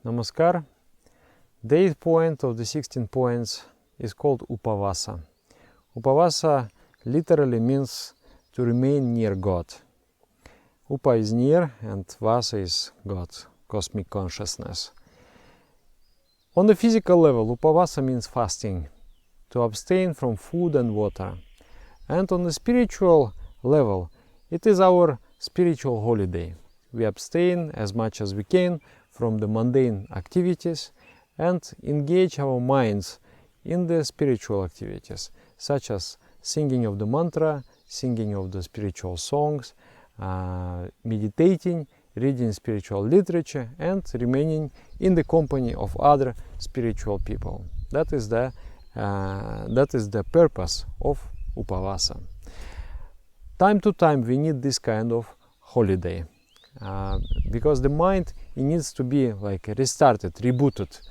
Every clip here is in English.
Namaskar. The 8th point of the 16 points is called Upavasa. Upavasa literally means to remain near God. Upa is near and Vasa is God, cosmic consciousness. On the physical level, Upavasa means fasting, to abstain from food and water. And on the spiritual level, it is our spiritual holiday. We abstain as much as we can from the mundane activities and engage our minds in the spiritual activities, such as singing of the mantra, singing of the spiritual songs, meditating, reading spiritual literature, and remaining in the company of other spiritual people. That is the purpose of Upavasa. Time to time we need this kind of holiday, because the mind needs to be like restarted, rebooted.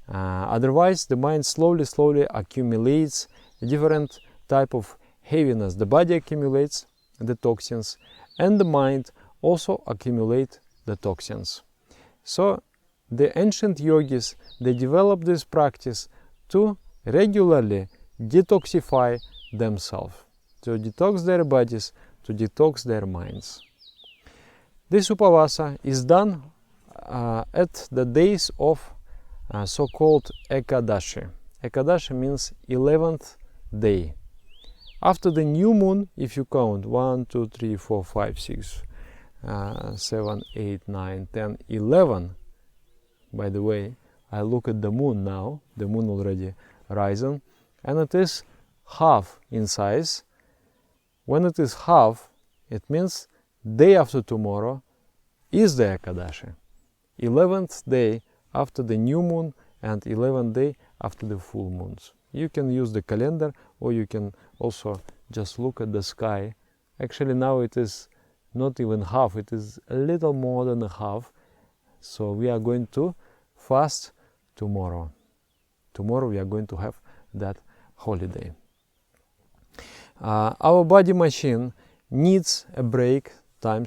Otherwise the mind slowly accumulates a different type of heaviness. The body accumulates the toxins and the mind also accumulate the toxins. So the ancient yogis, they developed this practice to regularly detoxify themselves, to detox their bodies, to detox their minds. This Upavasa is done at the days of so-called Ekadashi. Ekadashi means 11th day. After the new moon, if you count 1, 2, 3, 4, 5, 6, 7, 8, 9, 10, 11. By the way, I look at the moon now, the moon already risen, and it is half in size. When it is half, it means day after tomorrow is the Ekadashi. 11th day after the new moon and 11th day after the full moons. You can use the calendar or you can also just look at the sky. Actually now it is not even half, it is a little more than a half. So we are going to fast tomorrow. Tomorrow we are going to have that holiday. Our body machine needs a break time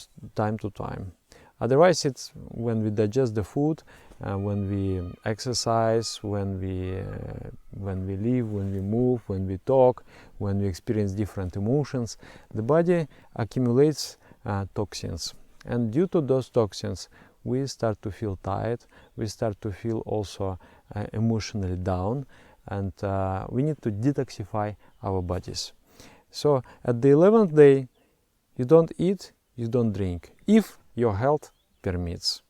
to time. Otherwise, it's when we digest the food, when we exercise, when we live, when we move, when we talk, when we experience different emotions, the body accumulates toxins. And due to those toxins, we start to feel tired, we start to feel also emotionally down, and we need to detoxify our bodies. So at the 11th day, you don't eat, you don't drink, if your health permits.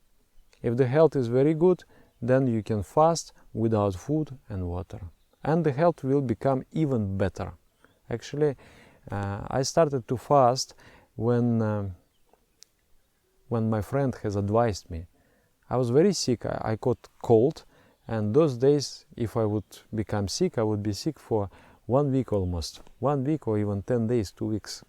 If the health is very good, then you can fast without food and water. And the health will become even better. Actually, I started to fast when my friend has advised me. I was very sick, I caught cold, and those days, if I would become sick, I would be sick for 1 week almost. 1 week or even 10 days, 2 weeks.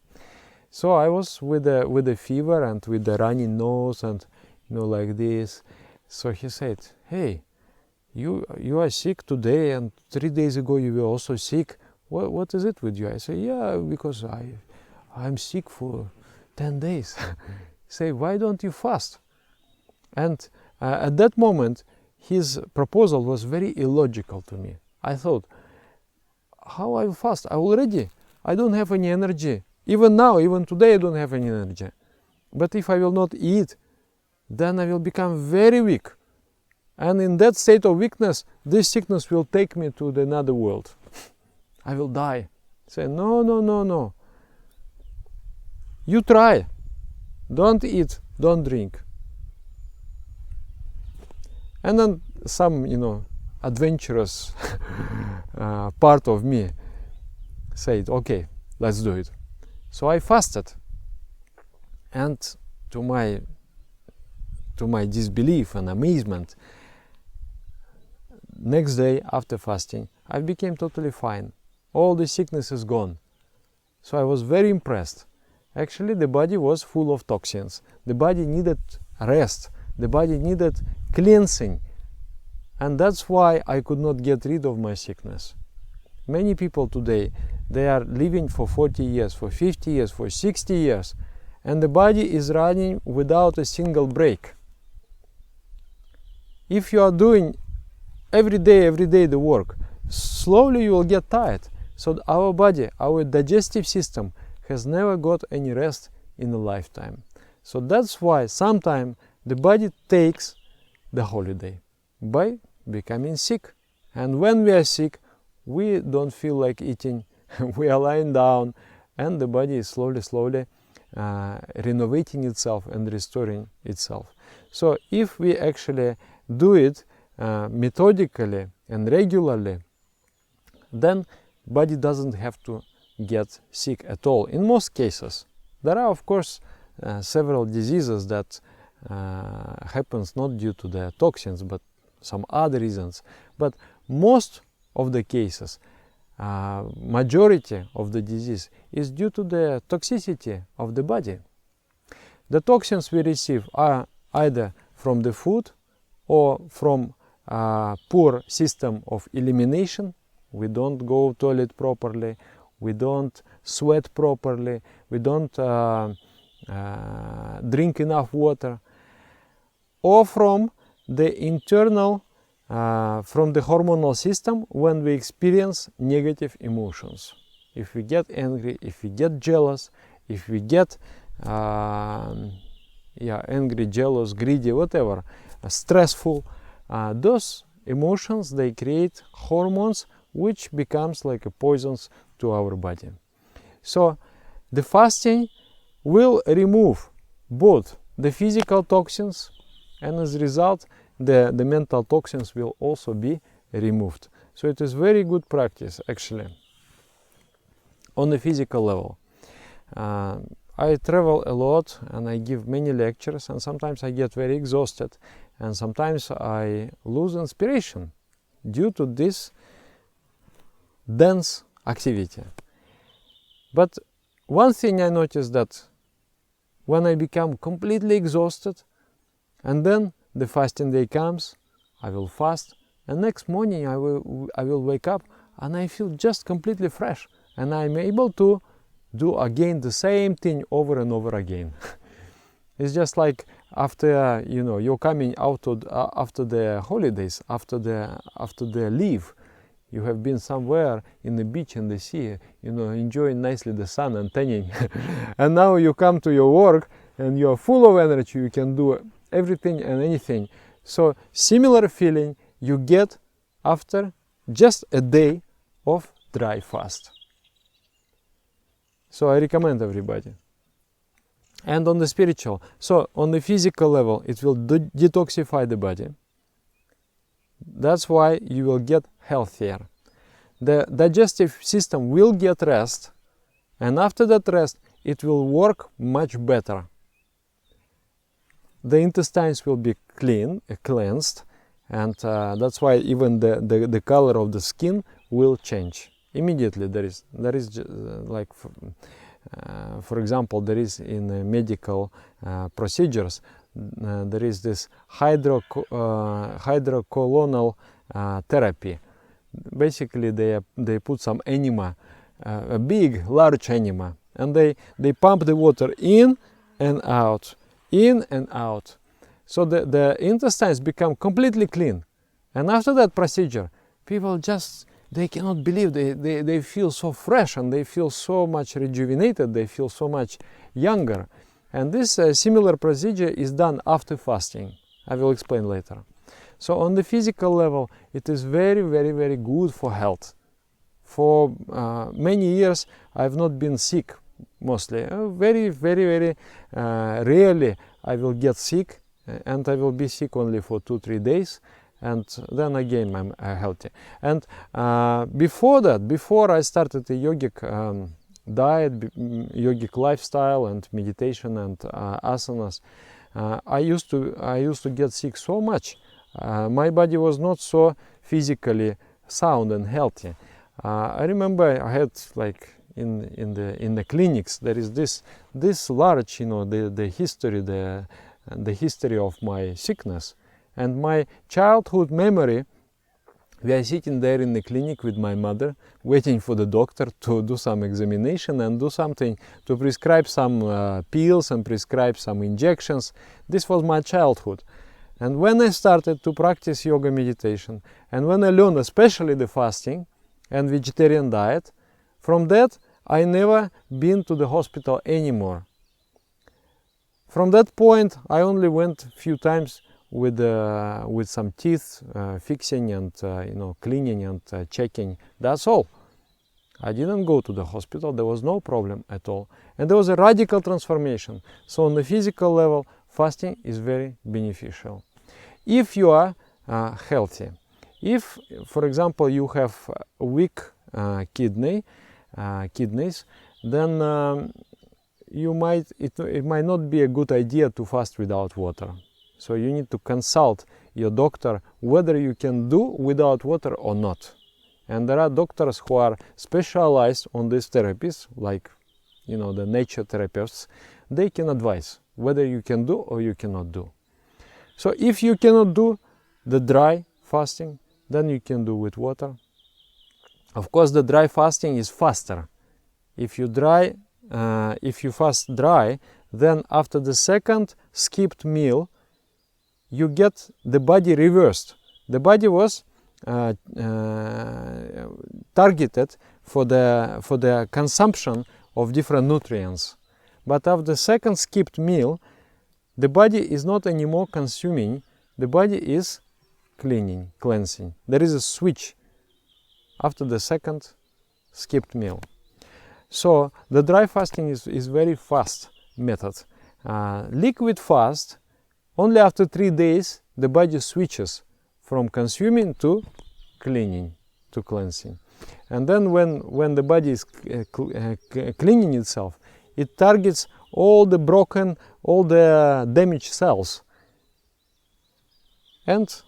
So I was with a fever and with the runny nose and like this. So he said, "Hey, you are sick today, and 3 days ago you were also sick. What is it with you?" I said, "Yeah, because I'm sick for 10 days." He said, "Why don't you fast?" And at that moment, his proposal was very illogical to me. I thought, how I will fast? I don't have any energy. Even now, even today, I don't have any energy. But if I will not eat, then I will become very weak. And in that state of weakness, this sickness will take me to the another world. I will die. Say, no. You try. Don't eat, don't drink. And then some, adventurous part of me said, okay, let's do it. So I fasted. And to my disbelief and amazement, next day after fasting, I became totally fine. All the sickness is gone. So I was very impressed. Actually, the body was full of toxins. The body needed rest. The body needed cleansing. And that's why I could not get rid of my sickness. Many people today, they are living for 40 years, for 50 years, for 60 years, and the body is running without a single break. if you are doing every day the work, slowly you will get tired. So our body, our digestive system has never got any rest in a lifetime. So that's why sometimes the body takes the holiday by becoming sick. And when we are sick, we don't feel like eating, we are lying down, and the body is slowly renovating itself and restoring itself. So if we actually do it methodically and regularly, then body doesn't have to get sick at all in most cases. There are of course several diseases that happens not due to the toxins but some other reasons, but most of the cases, majority of the disease is due to the toxicity of the body. The toxins we receive are either from the food or from poor system of elimination. We don't go toilet properly, we don't sweat properly, we don't drink enough water, or from the internal, from the hormonal system when we experience negative emotions. If we get angry, if we get jealous, if we get angry, jealous, greedy, whatever, stressful, those emotions, they create hormones which becomes like a poisons to our body. So the fasting will remove both the physical toxins, and as a result the mental toxins will also be removed. So it is very good practice actually on the physical level. I travel a lot and I give many lectures, and sometimes I get very exhausted and sometimes I lose inspiration due to this dense activity. But one thing I noticed, that when I become completely exhausted and then the fasting day comes, I will fast, and next morning I will wake up and I feel just completely fresh, and I'm able to do again the same thing over and over again. It's just like after you're coming out of, after the holidays, after the leave, you have been somewhere in the beach and the sea, enjoying nicely the sun and tanning, and now you come to your work and you are full of energy, you can do everything and anything. So similar feeling you get after just a day of dry fast. So I recommend everybody. And on the spiritual, so on the physical level, it will detoxify the body. That's why you will get healthier. The digestive system will get rest, and after that rest, it will work much better. The intestines will be cleansed, and that's why even the color of the skin will change immediately. There is like for example, there is in medical procedures, there is this hydrocolonal therapy. Basically, they put some enema, a big, large enema, and they pump the water in and out, so the intestines become completely clean. And after that procedure, people they cannot believe, they feel so fresh and they feel so much rejuvenated, they feel so much younger. And this similar procedure is done after fasting. I will explain later. So on the physical level, it is very, very, very good for health. For many years, I have not been sick, mostly. Very, very, very rarely I will get sick, and I will be sick only for 2-3 days. And then again I'm healthy. And before that, before I started a yogic diet, yogic lifestyle and meditation and asanas, I used to get sick so much. My body was not so physically sound and healthy. I remember I had like in the clinics, there is this large, the history of my sickness. And my childhood memory, we are sitting there in the clinic with my mother, waiting for the doctor to do some examination and do something, to prescribe some pills and prescribe some injections. This was my childhood. And when I started to practice yoga meditation, and when I learned especially the fasting and vegetarian diet, from that I never been to the hospital anymore. From that point I only went a few times with some teeth fixing and cleaning and checking. That's all. I didn't go to the hospital. There was no problem at all, and there was a radical transformation. So on the physical level, fasting is very beneficial. If you are healthy, if, for example, you have weak kidneys, then it might not be a good idea to fast without water. So you need to consult your doctor whether you can do without water or not. And there are doctors who are specialized on these therapies, like the nature therapists. They can advise whether you can do or you cannot do. So if you cannot do the dry fasting, then you can do with water. Of course, the dry fasting is faster. If you fast dry, then after the second skipped meal, you get the body reversed. The body was targeted for the consumption of different nutrients. But after the second skipped meal, the body is not anymore consuming, the body is cleansing. There is a switch after the second skipped meal. So the dry fasting is very fast method. Liquid fast, only after 3 days the body switches from consuming to cleaning, to cleansing. And then when the body is cleaning itself, it targets all the broken, all the damaged cells and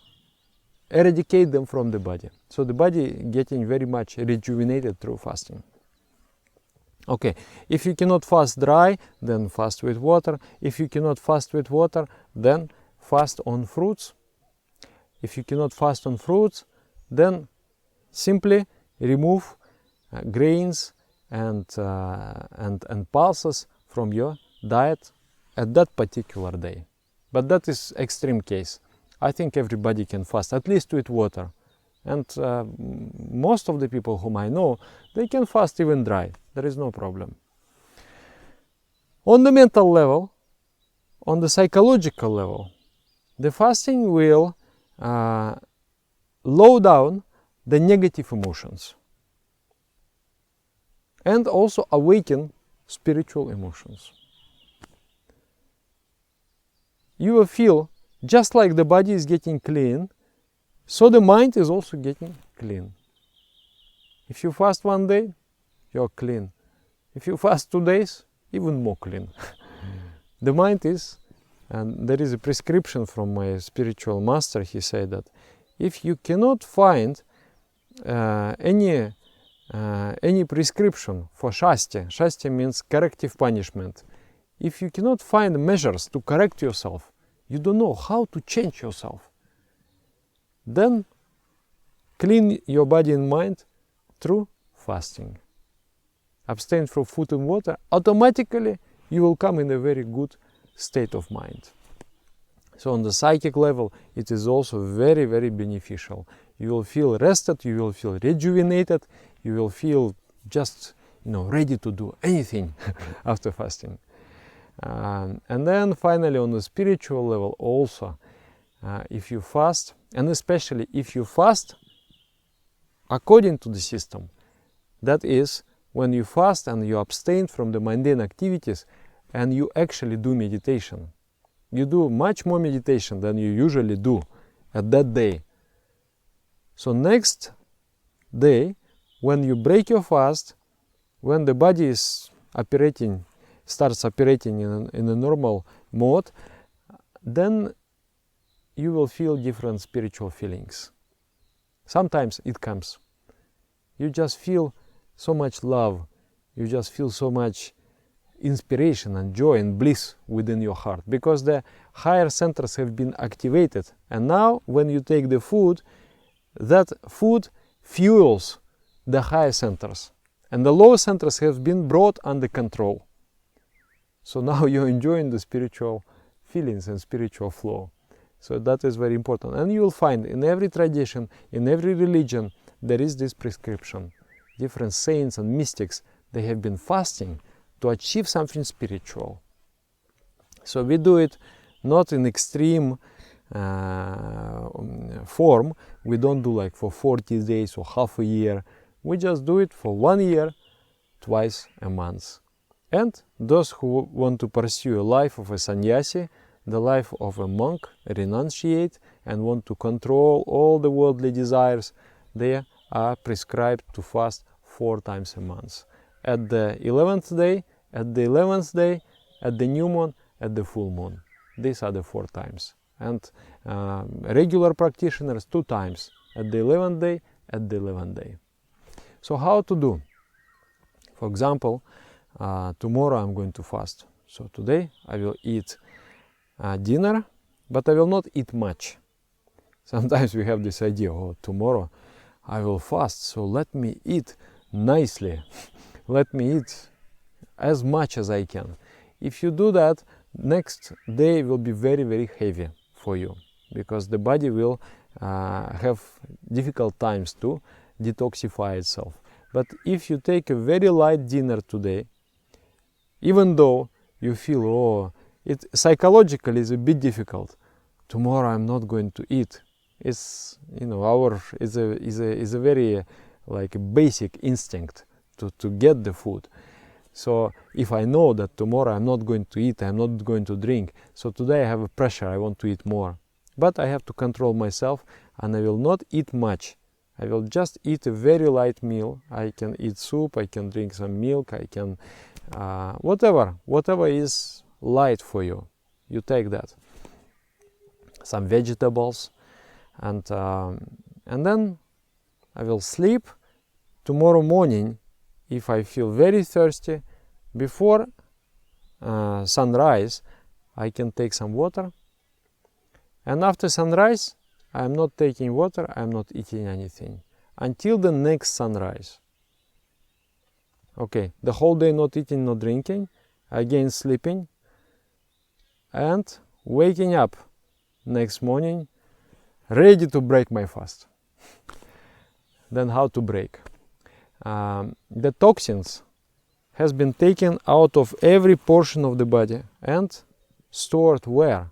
eradicate them from the body. So the body getting very much rejuvenated through fasting. Okay, if you cannot fast dry, then fast with water. If you cannot fast with water, then fast on fruits. If you cannot fast on fruits, then simply remove grains and pulses from your diet at that particular day. But that is extreme case. I think everybody can fast, at least with water. And most of the people whom I know, they can fast even dry. There is no problem. On the mental level, on the psychological level, the fasting will low down the negative emotions and also awaken spiritual emotions. You will feel just like the body is getting clean, so the mind is also getting clean. If you fast 1 day, you're clean. If you fast 2 days, even more clean. The mind is, and there is a prescription from my spiritual master, he said that if you cannot find any prescription for shasti means corrective punishment. If you cannot find measures to correct yourself, you don't know how to change yourself, then clean your body and mind through fasting. Abstain from food and water, automatically you will come in a very good state of mind. So on the psychic level, it is also very, very beneficial. You will feel rested, you will feel rejuvenated, you will feel just ready to do anything after fasting. And then finally on the spiritual level also, if you fast, and especially if you fast according to the system, that is, when you fast and you abstain from the mundane activities and you actually do meditation. You do much more meditation than you usually do at that day. So next day, when you break your fast, when the body is starts operating in a normal mode, then you will feel different spiritual feelings. Sometimes it comes. You just feel so much love. You just feel so much inspiration and joy and bliss within your heart, because the higher centers have been activated, and now when you take the food, that food fuels the higher centers, and the lower centers have been brought under control. So now you're enjoying the spiritual feelings and spiritual flow. So that is very important. And you will find in every tradition, in every religion, there is this prescription. Different saints and mystics, they have been fasting to achieve something spiritual. So we do it not in extreme form. We don't do like for 40 days or half a year. We just do it for 1 year, twice a month. And those who want to pursue a life of a sannyasi, the life of a monk, renunciate, and want to control all the worldly desires, they are prescribed to fast 4 times a month. At the 11th day, at the 11th day, at the new moon, at the full moon. These are the 4 times. And regular practitioners 2 times, at the 11th day, at the 11th day. So how to do? For example, tomorrow I'm going to fast. So today I will eat dinner, but I will not eat much. Sometimes we have this idea, oh, tomorrow I will fast, so let me eat nicely. Let me eat as much as I can. If you do that, next day will be very, very heavy for you, because the body will have difficult times to detoxify itself. But if you take a very light dinner today, even though you feel, oh, it psychologically is a bit difficult, tomorrow I'm not going to eat. It's, you know, is a very like a basic instinct to get the food. So if I know that tomorrow I'm not going to eat, I'm not going to drink, so today I have a pressure, I want to eat more. But I have to control myself, and I will not eat much. I will just eat a very light meal. I can eat soup, I can drink some milk, I can whatever is light for you, you take that. Some vegetables, and then I will sleep. Tomorrow morning, if I feel very thirsty, before sunrise, I can take some water. And after sunrise, I am not taking water, I am not eating anything until the next sunrise. Okay, the whole day not eating, not drinking, again sleeping, and waking up next morning, ready to break my fast. Then how to break? The toxins has been taken out of every portion of the body and stored where?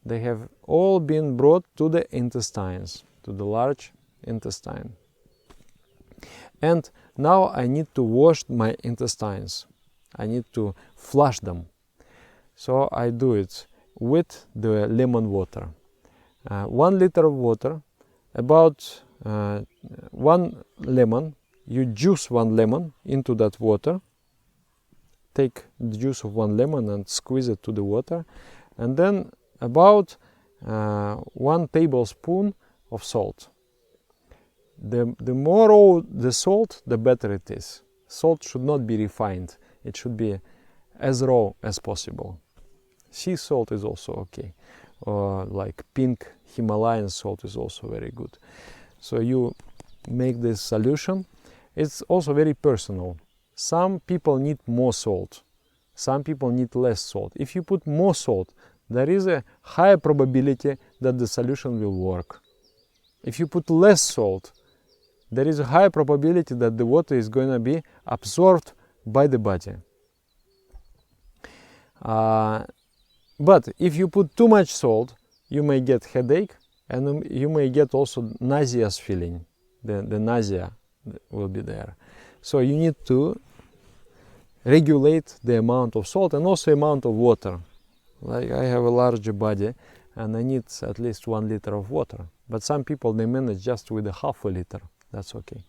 They have all been brought to the intestines, to the large intestine. And now I need to wash my intestines. I need to flush them. So I do it with the lemon water. 1 liter of water, about 1 lemon. You juice 1 lemon into that water. Take the juice of 1 lemon and squeeze it to the water. And then about 1 tablespoon of salt. The more the salt, the better it is. Salt should not be refined. It should be as raw as possible. Sea salt is also okay. Or like pink Himalayan salt is also very good. So you make this solution. It's also very personal. Some people need more salt. Some people need less salt. If you put more salt, there is a higher probability that the solution will work. If you put less salt, there is a high probability that the water is going to be absorbed by the body. But if you put too much salt, you may get headache, and you may get also nauseous feeling. The nausea will be there. So you need to regulate the amount of salt and also amount of water. Like I have a larger body and I need at least 1 liter of water. But some people, they manage just with a half a liter. That's okay.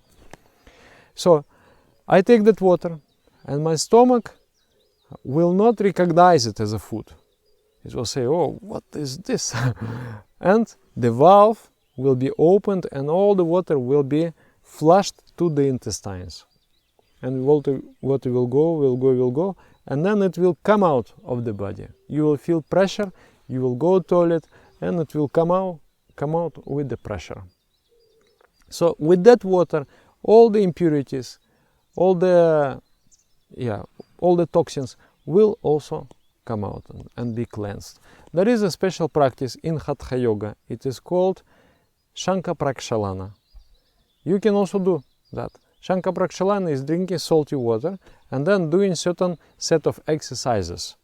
So I take that water and my stomach will not recognize it as a food. It will say, oh, what is this? And the valve will be opened and all the water will be flushed to the intestines. And water will go, and then it will come out of the body. You will feel pressure, you will go to the toilet, and it will come out with the pressure. So with that water, all the impurities, all the toxins will also come out and be cleansed. There is a special practice in Hatha Yoga. It is called Shanka Prakshalana. You can also do that. Shanka Prakshalana is drinking salty water and then doing certain set of exercises.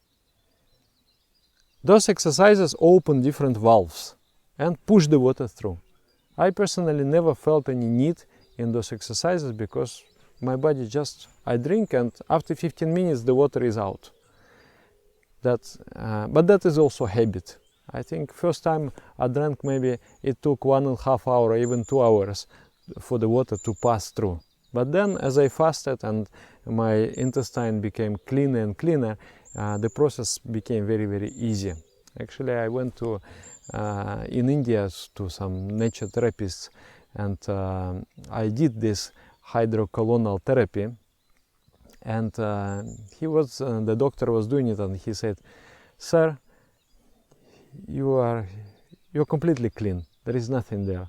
Those exercises open different valves and push the water through. I personally never felt any need in those exercises because my body just, I drink and after 15 minutes the water is out. But that is also habit. I think first time I drank, maybe it took 1.5 hours or even 2 hours for the water to pass through. But then as I fasted and my intestine became cleaner and cleaner, the process became very, very easy. Actually, I went to in India to some nature therapists and I did this hydrocolonal therapy, and the doctor was doing it and he said, "Sir, you're completely clean, there is nothing there."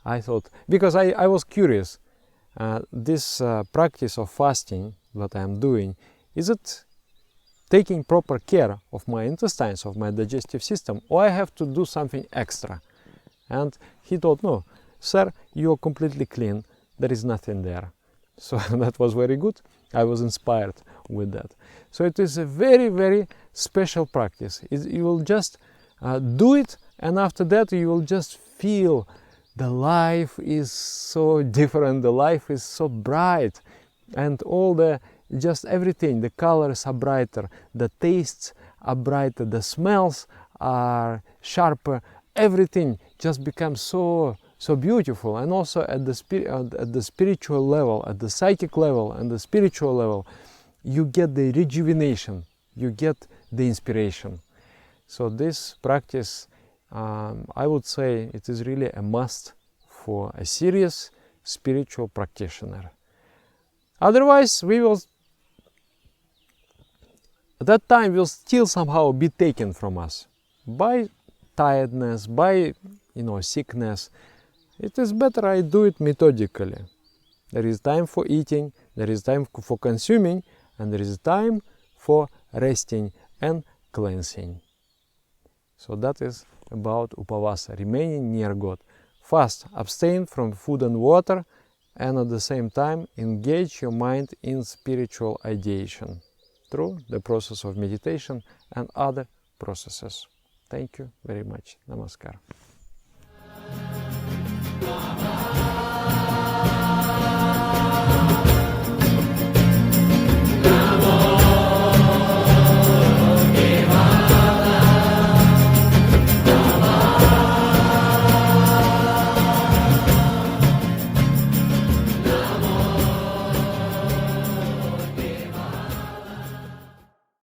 I thought, because I was curious, this practice of fasting that I'm doing, is it taking proper care of my intestines, of my digestive system, or I have to do something extra? And he told, "No, sir, you're completely clean, there is nothing there." So that was very good. I was inspired with that. So it is a very, very special practice. You will just do it, and after that you will just feel the life is so different, the life is so bright, and just everything, the colors are brighter, the tastes are brighter, the smells are sharper, everything just becomes so beautiful. And also at the spiritual level, at the psychic level and the spiritual level, you get the rejuvenation, you get the inspiration. So this practice, I would say it is really a must for a serious spiritual practitioner. Otherwise, that time will still somehow be taken from us by tiredness, by sickness. It is better I do it methodically. There is time for eating, there is time for consuming, and there is time for resting and cleansing. So that is about Upavasa, remaining near God. Fast, abstain from food and water, and at the same time engage your mind in spiritual ideation through the process of meditation and other processes. Thank you very much. Namaskar.